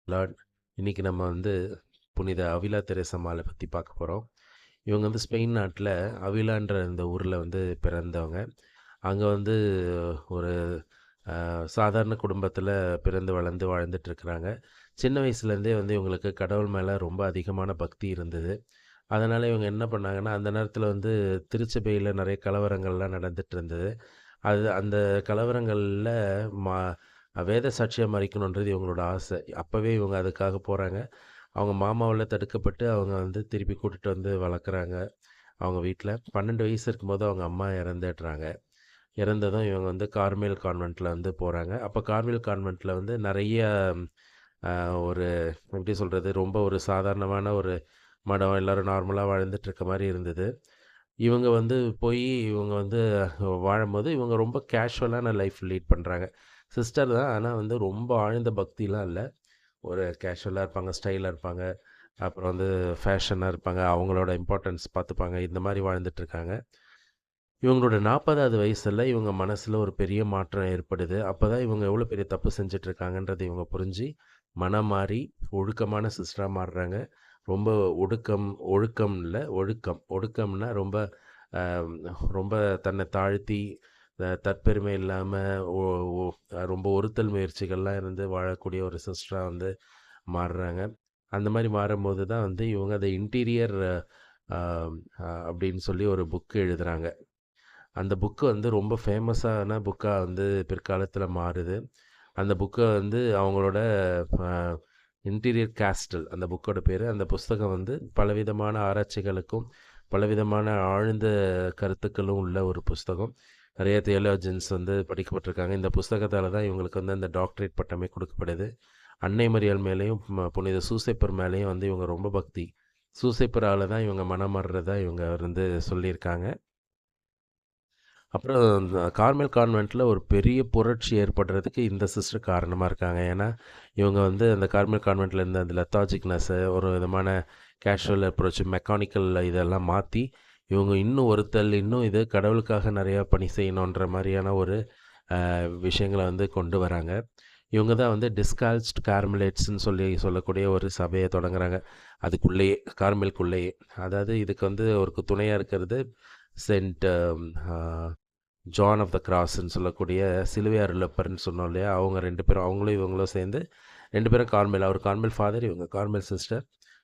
Lord. இன்னைக்கு நம்ம வந்து புனித அவிலா தெரேசம்மாளை பற்றி பார்க்க போகிறோம். இவங்க வந்து ஸ்பெயின் நாட்டில் அவிலான்ற இந்த ஊரில் வந்து பிறந்தவங்க. அங்கே வந்து ஒரு சாதாரண குடும்பத்தில் பிறந்து வளர்ந்து வாழ்ந்துட்டுருக்குறாங்க. சின்ன வயசுலேருந்தே வந்து இவங்களுக்கு கடவுள் மேலே ரொம்ப அதிகமான பக்தி இருந்தது. அதனால் இவங்க என்ன பண்ணாங்கன்னா, அந்த நேரத்தில் வந்து திருச்சபையில் நிறைய கலவரங்கள்லாம் நடந்துட்டு இருந்தது. அது அந்த கலவரங்கள்ல மா வேத சாட்சியா மறிக்கணுன்றது இவங்களோட ஆசை. அப்பவே இவங்க அதுக்காக போறாங்க. அவங்க மாமாவால தடுக்கப்பட்டு அவங்க வந்து திருப்பி கூட்டிட்டு வந்து வளர்க்குறாங்க அவங்க வீட்ல. 12 வயசு இருக்கும்போது அவங்க அம்மா இறந்துடுறாங்க. இறந்ததும் இவங்க வந்து கார்மேல் கான்வென்ட்ல வந்து போறாங்க. அப்ப கார்மேல் கான்வென்ட்ல வந்து நெறைய ஒரு எப்படி சொல்றது? ரொம்ப ஒரு சாதாரணமான ஒரு மடம். எல்லாரும் நார்மலா வாழ்ந்துட்டு இருக்க மாரி இருந்தது. இவங்க வந்து இவங்க வந்து வாழும்போது, இவங்க ரொம்ப கேஷுவலான லைஃப் லீட் பண்றாங்க. சிஸ்டர் தான். ஆனா வந்து ரொம்ப ஆழ்ந்த பக்திலாம் இல்ல. ஒரு கேஷுவலா இருப்பாங்க, ஸ்டைலா இருப்பாங்க. அப்புறம் வந்து ஃபேஷனா இருப்பாங்க. அவங்களோட இம்பார்ட்டன்ஸ் பார்த்துப்பாங்க. இந்த மாரி வாழ்ந்துட்டுருக்காங்க. இவங்களோட 40வது வயசுல இவங்க மனசுல ஒரு பெரிய மாற்றம் ஏற்படுது. அப்பதான் இவங்க எவ்வளோ பெரிய தப்பு செஞ்சுட்டுருக்காங்கன்றத இவங்க புரிஞ்சு, மனம் மாறி ஒழுக்கமான சிஸ்டரா மாறுறாங்க. ரொம்ப ஒழுக்கம் இல்ல, ஒழுக்கம். ஒழுக்கம்னா ரொம்ப அ ரொம்ப தன்னை தாழ்த்தி, தற்பெருமை இல்லாம, ஒ ஒ ரொம்ப ஒருத்தல் முயற்சிகள்லாம் இருந்து வாழக்கூடிய ஒரு சிஸ்டரா வந்து மாறுறாங்க. அந்த மாரி மாறும்போது தான் வந்து இவங்க அந்த இன்டீரியர் அ அப்படின்னு சொல்லி ஒரு புக் எழுதுறாங்க. அந்த புக்கு வந்து ரொம்ப ஃபேமஸான புக்கா வந்து பிற்காலத்தில மாறுது. அந்த புக்க வந்து அவங்களோட அ இன்டீரியர் கேஸ்டில் அந்த புக்கோட பேரு. அந்த புஸ்தகம் வந்து பலவிதமான ஆராய்ச்சிகளுக்கும், பலவிதமான ஆழ்ந்த கருத்துக்களும் உள்ள ஒரு புஸ்தகம். நெறைய தியோலாஜியன்ஸ் வந்து படிக்கப்பட்டிருக்காங்க. இந்த புஸ்தகத்தால தான் இவங்களுக்கு வந்து அந்த டாக்டரேட் பட்டமே குடுக்கப்படுது. அன்னை மரியாள் மேலேயும், புனித சூசைப்பர் மேலேயும் வந்து இவங்க ரொம்ப பக்தி. சூசைப்பரால தான் இவங்க மனம் மாறுறதா இவங்க வந்து சொல்லியிருக்காங்க. அப்புறம் இந்த கார்மெல் கான்வென்ட்ல ஒரு பெரிய புரட்சி ஏற்படுறதுக்கு இந்த சிஸ்டர் காரணமா இருக்காங்க. ஏன்னா, இவங்க வந்து அந்த கார்மெல் கான்வென்ட்ல இருந்த அந்த லெத்தாஜிக்னஸ்ஸ ஒரு விதமான கேஷுவல் அப்ரோச், மெக்கானிக்கல் இதெல்லாம் மாத்தி, இவங்க இன்னும் இன்னும் இது கடவுளுக்காக நெறையா பணி செய்யணுன்ற மாரியான ஒரு விஷயங்கள வந்து கொண்டு வராங்க. இவங்க தான் வந்து டிஸ்கால்ஸ்ட் கார்மலைட்ஸ்ன்னு சொல்லக்கூடிய ஒரு சபைய தொடங்குறாங்க. அதுக்குள்ளேயே, கார்மெல்க்குள்ளேயே. அதாவது இதுக்கு வந்து ஒரு துணையா இருக்கிறது சென்ட் அ ஜான் ஆஃப் த கிராஸ்ன்னு சொல்லக்கூடிய சிலுவை அருளப்பர்ன்னு சொன்னோம் இல்லையா? அவங்க 2 பேரும் அவங்களும் இவங்களும் சேர்ந்து 2 பேரும் கார்மல். அவர் கார்மல் ஃபாதர், இவங்க கார்மல் சிஸ்டர்.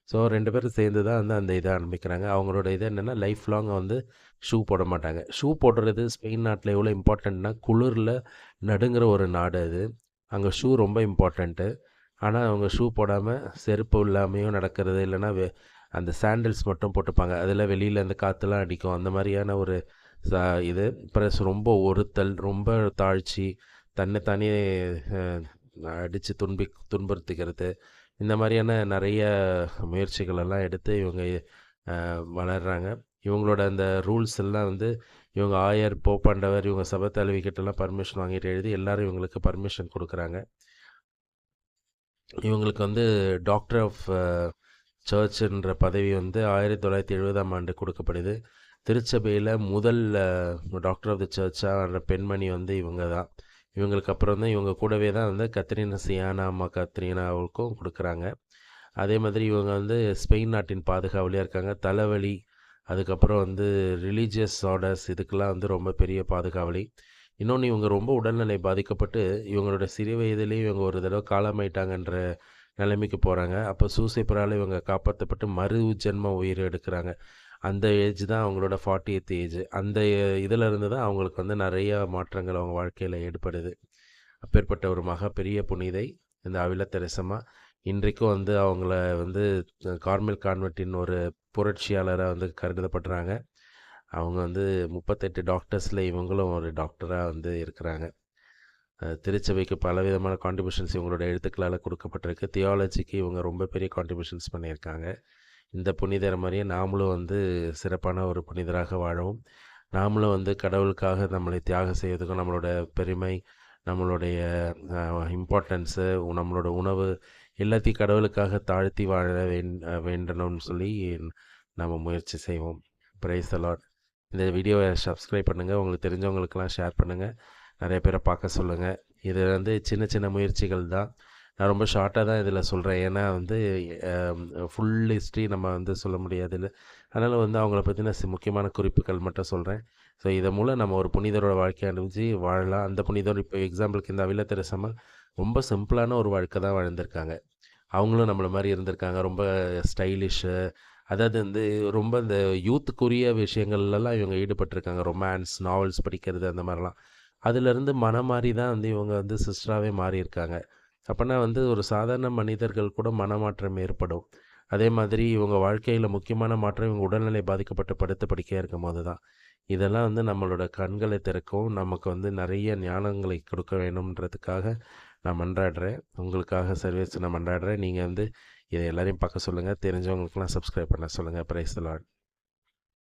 ஸோ 2 பேரும் சேர்ந்து தான் வந்து அந்த இத ஆரம்பிக்கிறாங்க. அவங்களோட இது என்னென்னா, லைஃப் லாங் வந்து ஷூ போட மாட்டாங்க. ஷூ போடுறது ஸ்பெயின் நாட்டில எவ்வளோ இம்பார்ட்டன்ட்னா, குளிர்ல நடுங்குற ஒரு நாடு அது. அங்க ஷூ ரொம்ப இம்பார்ட்டன்ட்டு. ஆனா, அவங்க ஷூ போடாம செருப்பு இல்லாமயும் நடக்கிறது, இல்லைன்னா அந்த சாண்டல்ஸ் மட்டும் போட்டுப்பாங்க. அதில வெளியில அந்த காத்துலாம் அடிக்கும். அந்த மாரியான ஒரு ச இது ப்ளஸ் ரொம்ப ஒருத்தல், ரொம்ப தாழ்ச்சி, தன்னை தானே அ அடிச்சு துன்புறுத்திக்கிறது. இந்த மாரியான நெறைய முயற்சிகளெல்லாம் எடுத்து இவங்க வளர்றாங்க. இவங்களோட அந்த ரூல்ஸ் எல்லாம் வந்து இவங்க ஆயர், போப்பாண்டவர், இவங்க சபை தலைவிகிட்டலாம் பர்மிஷன் வாங்கிட்டு எழுதி எல்லாரும் இவங்களுக்கு பர்மிஷன் குடுக்குறாங்க. இவங்களுக்கு வந்து டாக்டர் ஆஃப் சர்ச்ன்ற பதவி வந்து 1970ஆம் ஆண்டு குடுக்கப்படுது. திருச்சபையில முதல் டாக்டர் ஆஃப் தி சர்ச்சா ஆன பெண்மணி வந்து இவங்க தான். இவங்களுக்கு அப்புறம் தான் இவங்க கூடவே தான் வந்து கத்ரீனா சியானா அம்மா கத்ரீனா அவங்களுக்கும் குடுக்குறாங்க. அதே மாதிரி இவங்க வந்து ஸ்பெயின் நாட்டின் பாதுகாவலியா இருக்காங்க. தலைவலி, அதுக்கப்புறம் வந்து ரிலீஜியஸ் ஆர்டர்ஸ் இதுக்கெல்லாம் வந்து ரொம்ப பெரிய பாதுகாவலி. இன்னொன்னு இவங்க ரொம்ப உடல்நிலை பாதிக்கப்பட்டு, இவங்களோட சிறு வயதிலேயே இவங்க ஒரு தடவ காலமாயிட்டாங்கன்ற நிலைமைக்கு போறாங்க. அப்ப சூசைப்பரால இவங்க காப்பாத்தப்பட்டு மறு ஜென்ம உயிர் எடுக்குறாங்க. அந்த ஏஜ் தான் அவங்களோட 40த் ஏஜ். அந்த இதுல இருந்து தான் அவங்களுக்கு வந்து நெறைய மாற்றங்கள் அவங்க வாழ்க்கையில ஏற்படுது. அப்பேற்பட்ட ஒரு பெரிய புனிதை இந்த அவில தெரசம்மா. இன்றைக்கும் வந்து அவங்கள வந்து கார்மெல் கான்வென்ட்டின் ஒரு புரட்சியாளரா வந்து கருதப்படுறாங்க. அவங்க வந்து 38 டாக்டர்ஸ்ல இவங்களும் ஒரு டாக்டரா வந்து இருக்கிறாங்க. திருச்சபைக்கு பலவிதமான கான்ட்ரிபியூஷன்ஸ் இவங்களோட எழுத்துக்களால குடுக்கப்பட்டிருக்கு. தியாலஜிக்கு இவங்க ரொம்ப பெரிய கான்ட்ரிபியூஷன்ஸ் பண்ணியிருக்காங்க. இந்த புனிதர் மாரியே நாமளும் வந்து சிறப்பான ஒரு புனிதராக வாழவும், நாமளும் வந்து கடவுளுக்காக நம்மளை தியாகம் செய்வதற்கும், நம்மளோட பெருமை, நம்மளுடைய இம்பார்ட்டன்ஸு, நம்மளோட உணவு எல்லாத்தையும் கடவுளுக்காக தாழ்த்தி வாழ வேண்டணும்னு சொல்லி நம்ம முயற்சி செய்வோம். Praise the Lord. இந்த வீடியோவை சப்ஸ்கிரைப் பண்ணுங்கள். உங்களுக்கு தெரிஞ்சவங்களுக்கெல்லாம் ஷேர் பண்ணுங்கள். நிறைய பேரை பார்க்க சொல்லுங்கள். இது வந்து சின்ன சின்ன முயற்சிகள் தான். நான் ரொம்ப ஷார்ட்டா தான் இதில சொல்றேன். ஏன்னா வந்து ஃபுல் ஹிஸ்ட்ரி நம்ம வந்து சொல்ல முடியாதுல்ல. அதனால வந்து அவங்கள பத்தின முக்கியமான குறிப்புகள் மட்டும் சொல்றேன். ஸோ இதன் மூலம் நம்ம ஒரு புனிதரோட வாழ்க்கைய அனுபவிச்சு வாழலாம். அந்த புனிதர் இப்போ எக்ஸாம்பிளுக்கு இந்த அவில தெரசம்மா ரொம்ப சிம்பிளான ஒரு வாழ்க்கை தான் வாழ்ந்திருக்காங்க. அவங்களும் நம்மள மாரி இருந்திருக்காங்க. ரொம்ப ஸ்டைலிஷு அதாவது வந்து ரொம்ப இந்த யூத்துக்குரிய விஷயங்கள்லலாம் இவங்க ஈடுபட்டிருக்காங்க. ரொமான்ஸ், நாவல்ஸ் படிக்கிறது அந்த மாரிலாம். அதிலருந்து மனம் மாறி தான் வந்து இவங்க வந்து சிஸ்டராவே மாறியிருக்காங்க. அப்பன்னா வந்து ஒரு சாதாரண மனிதர்கள் கூட மனமாற்றம் ஏற்படும். அதே மாதிரி இவங்க வாழ்க்கையில முக்கியமான மாற்றம் இவங்க உடல்நிலை பாதிக்கப்பட்டு படுத்த படுக்கையா இருக்கும்போது தான். இதெல்லாம் வந்து நம்மளோட கண்களை திறக்கும். நமக்கு வந்து நெறைய ஞானங்களை கொடுக்க வேணும்ன்றதுக்காக நான் மன்றாடுறேன். உங்களுக்காக சர்வேச நான் மன்றாடுறேன். நீங்க வந்து இத எல்லாரையும் பார்க்க சொல்லுங்க. தெரிஞ்சவங்களுக்கெல்லாம் சப்ஸ்கிரைப் பண்ண சொல்லுங்க. Praise the Lord.